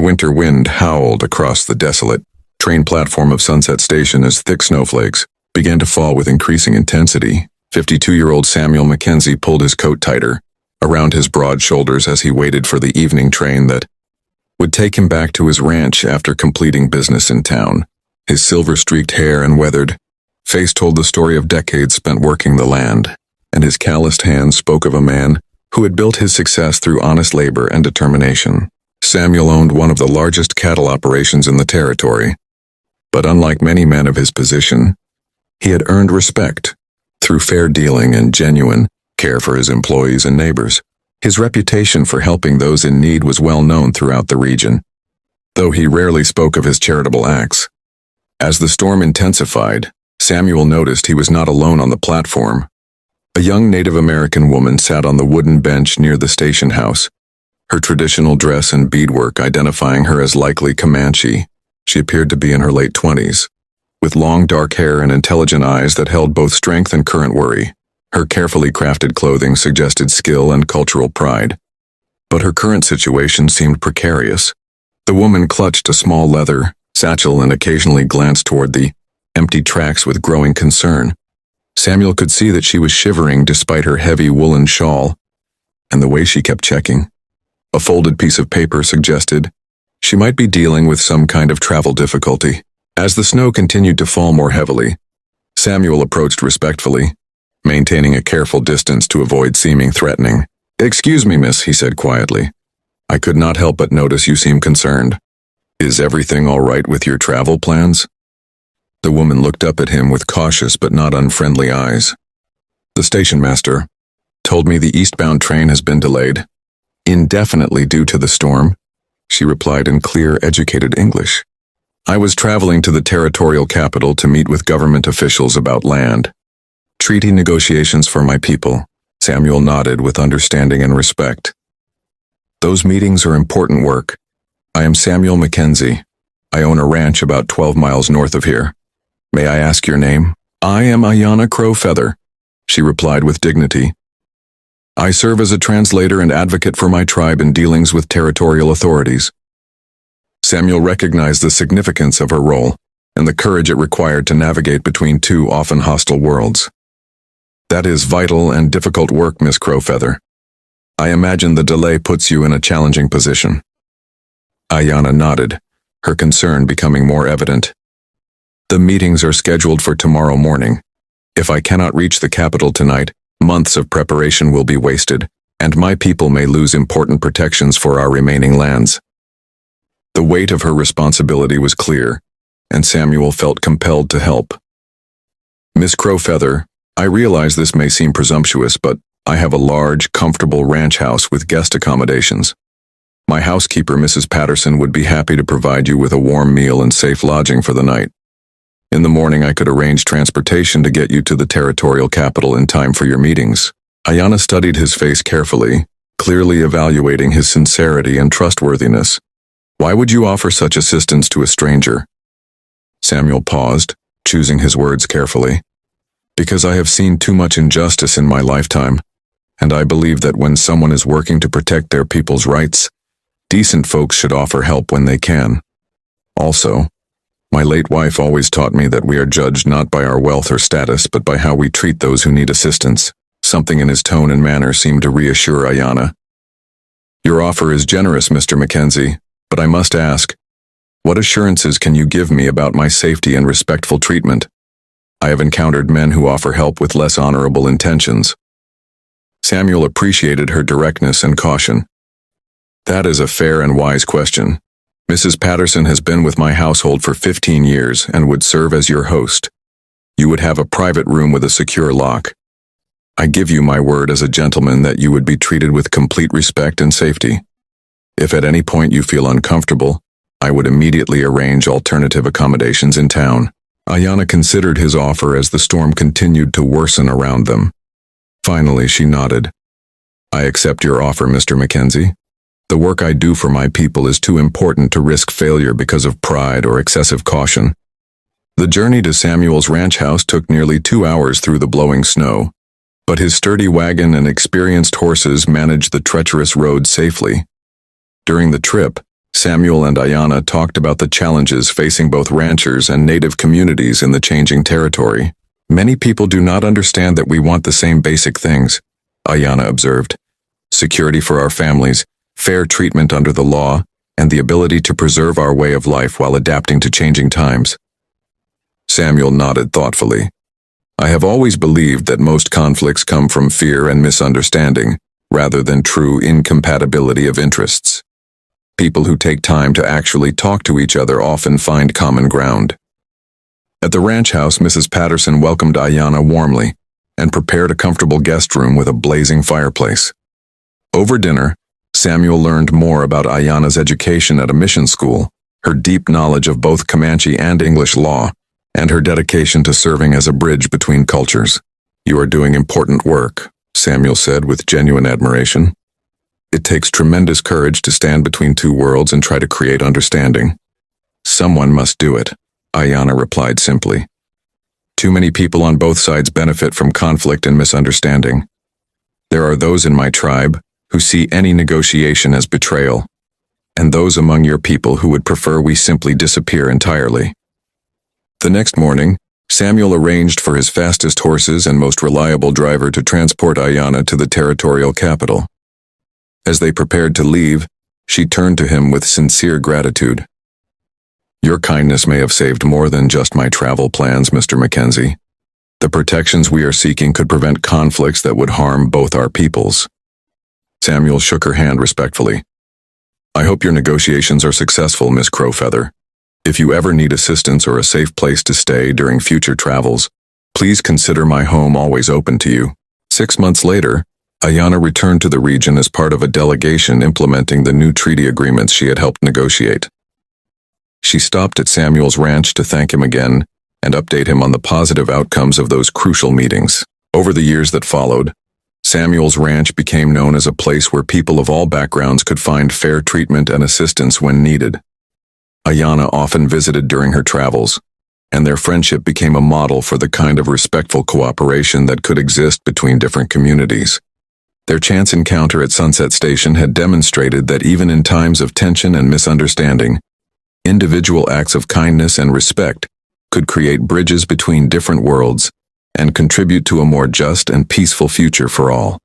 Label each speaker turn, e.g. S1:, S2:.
S1: The winter wind howled across the desolate train platform of Sunset Station as thick snowflakes began to fall with increasing intensity. 52-year-old Samuel Mackenzie pulled his coat tighter around his broad shoulders as he waited for the evening train that would take him back to his ranch after completing business in town. His silver-streaked hair and weathered face told the story of decades spent working the land, and his calloused hands spoke of a man who had built his success through honest labor and determination. Samuel owned one of the largest cattle operations in the territory, but unlike many men of his position, he had earned respect through fair dealing and genuine care for his employees and neighbors. His reputation for helping those in need was well known throughout the region, though he rarely spoke of his charitable acts. As the storm intensified, Samuel noticed he was not alone on the platform. A young Native American woman sat on the wooden bench near the station house, her traditional dress and beadwork identifying her as likely Comanche. She appeared to be in her late 20s, with long dark hair and intelligent eyes that held both strength and current worry. Her carefully crafted clothing suggested skill and cultural pride, but her current situation seemed precarious. The woman clutched a small leather satchel and occasionally glanced toward the empty tracks with growing concern. Samuel could see that she was shivering despite her heavy woolen shawl, and the way she kept checking a folded piece of paper suggested she might be dealing with some kind of travel difficulty. As the snow continued to fall more heavily, Samuel approached respectfully, maintaining a careful distance to avoid seeming threatening. "Excuse me, miss," he said quietly. "I could not help but notice you seem concerned. Is everything all right with your travel plans?" The woman looked up at him with cautious but not unfriendly eyes. "The station master told me the eastbound train has been delayed indefinitely due to the storm," she replied in clear, educated English. "I was traveling to the territorial capital to meet with government officials about land treaty negotiations for my people." Samuel nodded with understanding and respect. "Those meetings are important work. I am Samuel Mackenzie. I own a ranch about 12 miles north of here. May I ask your name?" "I am Ayanna Crowfeather," she replied with dignity. "I serve as a translator and advocate for my tribe in dealings with territorial authorities." Samuel recognized the significance of her role and the courage it required to navigate between two often hostile worlds. "That is vital and difficult work, Miss Crowfeather. I imagine the delay puts you in a challenging position." Ayanna nodded, her concern becoming more evident. "The meetings are scheduled for tomorrow morning. If I cannot reach the capital tonight, months of preparation will be wasted, and my people may lose important protections for our remaining lands." The weight of her responsibility was clear, and Samuel felt compelled to help. "Miss Crowfeather, I realize this may seem presumptuous, but I have a large, comfortable ranch house with guest accommodations. My housekeeper, Mrs. Patterson, would be happy to provide you with a warm meal and safe lodging for the night. In the morning, I could arrange transportation to get you to the territorial capital in time for your meetings." Ayanna studied his face carefully, clearly evaluating his sincerity and trustworthiness. "Why would you offer such assistance to a stranger?" Samuel paused, choosing his words carefully. "Because I have seen too much injustice in my lifetime, and I believe that when someone is working to protect their people's rights, decent folks should offer help when they can. Also, my late wife always taught me that we are judged not by our wealth or status, but by how we treat those who need assistance." Something in his tone and manner seemed to reassure Ayanna. "Your offer is generous, Mr. Mackenzie, but I must ask, what assurances can you give me about my safety and respectful treatment? I have encountered men who offer help with less honorable intentions." Samuel appreciated her directness and caution. "That is a fair and wise question. Mrs. Patterson has been with my household for 15 years and would serve as your host. You would have a private room with a secure lock. I give you my word as a gentleman that you would be treated with complete respect and safety. If at any point you feel uncomfortable, I would immediately arrange alternative accommodations in town." Ayanna considered his offer as the storm continued to worsen around them. Finally, she nodded. "I accept your offer, Mr. Mackenzie. The work I do for my people is too important to risk failure because of pride or excessive caution." The journey to Samuel's ranch house took nearly 2 hours through the blowing snow, but his sturdy wagon and experienced horses managed the treacherous road safely. During the trip, Samuel and Ayana talked about the challenges facing both ranchers and native communities in the changing territory. Many people do not understand that we want the same basic things, Ayana observed. Security for our families, fair treatment under the law, and the ability to preserve our way of life while adapting to changing times. Samuel nodded thoughtfully. I have always believed that most conflicts come from fear and misunderstanding, rather than true incompatibility of interests. People who take time to actually talk to each other often find common ground. At the ranch house, Mrs. Patterson welcomed Ayana warmly and prepared a comfortable guest room with a blazing fireplace. Over dinner, Samuel learned more about Ayana's education at a mission school, her deep knowledge of both Comanche and English law, and her dedication to serving as a bridge between cultures. You are doing important work, Samuel said with genuine admiration. It takes tremendous courage to stand between two worlds and try to create understanding. Someone must do it, Ayana replied simply. Too many people on both sides benefit from conflict and misunderstanding. There are those in my tribe who see any negotiation as betrayal, and those among your people who would prefer we simply disappear entirely. The next morning, Samuel arranged for his fastest horses and most reliable driver to transport Ayana to the territorial capital. As they prepared to leave, she turned to him with sincere gratitude. Your kindness may have saved more than just my travel plans, Mr. Mackenzie. The protections we are seeking could prevent conflicts that would harm both our peoples. Samuel shook her hand respectfully. I hope your negotiations are successful, Miss Crowfeather. If you ever need assistance or a safe place to stay during future travels, please consider my home always open to you. 6 months later, Ayana returned to the region as part of a delegation implementing the new treaty agreements she had helped negotiate. She stopped at Samuel's ranch to thank him again and update him on the positive outcomes of those crucial meetings. Over the years that followed, Samuel's ranch became known as a place where people of all backgrounds could find fair treatment and assistance when needed. Ayana often visited during her travels, and their friendship became a model for the kind of respectful cooperation that could exist between different communities. Their chance encounter at Sunset Station had demonstrated that even in times of tension and misunderstanding, individual acts of kindness and respect could create bridges between different worlds and contribute to a more just and peaceful future for all.